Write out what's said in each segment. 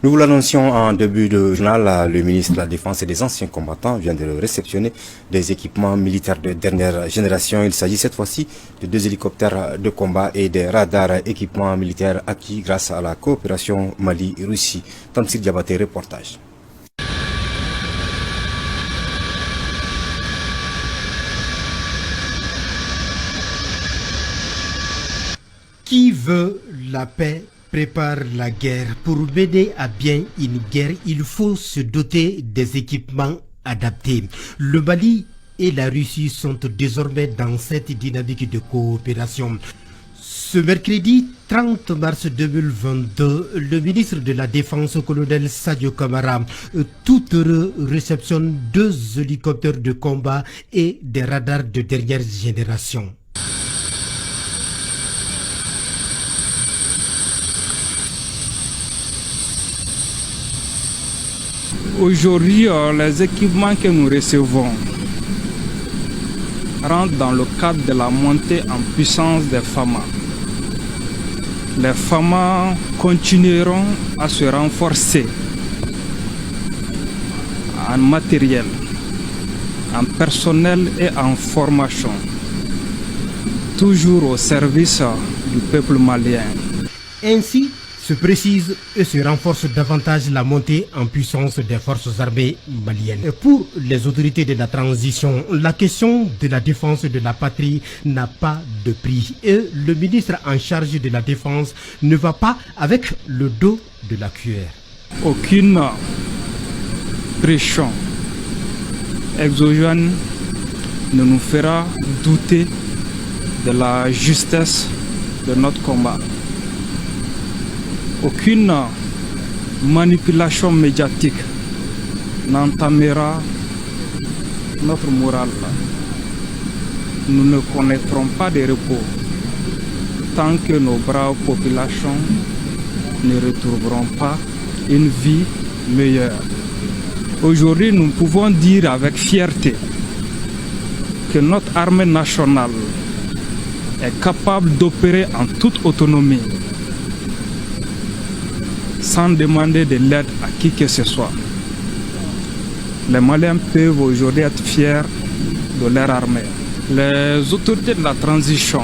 Nous vous l'annoncions en début de journal, le ministre de la Défense et des Anciens Combattants vient de réceptionner des équipements militaires de dernière génération. Il s'agit cette fois-ci de 2 hélicoptères de combat et des radars équipements militaires acquis grâce à la coopération Mali-Russie. Tamsir Diabaté, reportage. Qui veut la paix prépare la guerre. Pour mener à bien une guerre, il faut se doter des équipements adaptés. Le Mali et la Russie sont désormais dans cette dynamique de coopération. Ce mercredi 30 mars 2022, le ministre de la Défense, colonel Sadio Kamara, tout heureux réceptionne 2 hélicoptères de combat et des radars de dernière génération. Aujourd'hui, les équipements que nous recevons rentrent dans le cadre de la montée en puissance des FAMA. Les FAMA continueront à se renforcer en matériel, en personnel et en formation, toujours au service du peuple malien. Ainsi se précise et se renforce davantage la montée en puissance des forces armées maliennes. Et pour les autorités de la transition, la question de la défense de la patrie n'a pas de prix. Et le ministre en charge de la défense ne va pas avec le dos de la cuillère. Aucune pression exogène ne nous fera douter de la justesse de notre combat. Aucune manipulation médiatique n'entamera notre morale. Nous ne connaîtrons pas de repos tant que nos braves populations ne retrouveront pas une vie meilleure. Aujourd'hui, nous pouvons dire avec fierté que notre armée nationale est capable d'opérer en toute autonomie, sans demander de l'aide à qui que ce soit. Les Maliens peuvent aujourd'hui être fiers de leur armée. Les autorités de la transition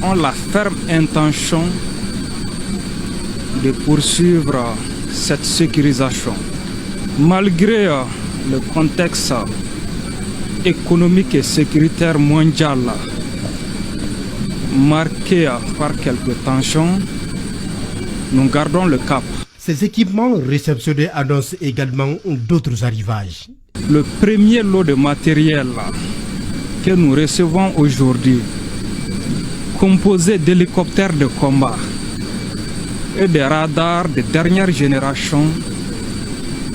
ont la ferme intention de poursuivre cette sécurisation. Malgré le contexte économique et sécuritaire mondial marqué par quelques tensions, nous gardons le cap. Ces équipements réceptionnés annoncent également d'autres arrivages. Le premier lot de matériel que nous recevons aujourd'hui, composé d'hélicoptères de combat et de radars de dernière génération,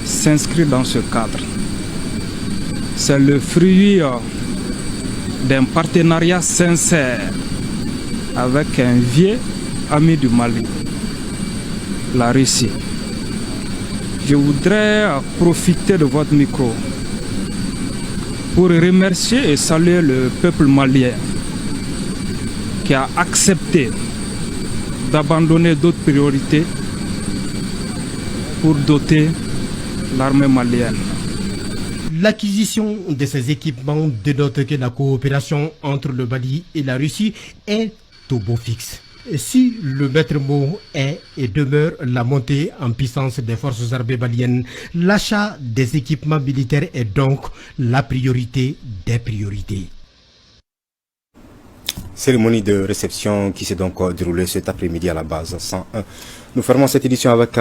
s'inscrit dans ce cadre. C'est le fruit d'un partenariat sincère avec un vieux ami du Mali, la Russie. Je voudrais profiter de votre micro pour remercier et saluer le peuple malien qui a accepté d'abandonner d'autres priorités pour doter l'armée malienne. L'acquisition de ces équipements dénote que la coopération entre le Mali et la Russie est au beau fixe. Si le maître mot est et demeure la montée en puissance des forces armées maliennes, l'achat des équipements militaires est donc la priorité des priorités. Cérémonie de réception qui s'est donc déroulée cet après-midi à la base 101. Nous fermons cette édition avec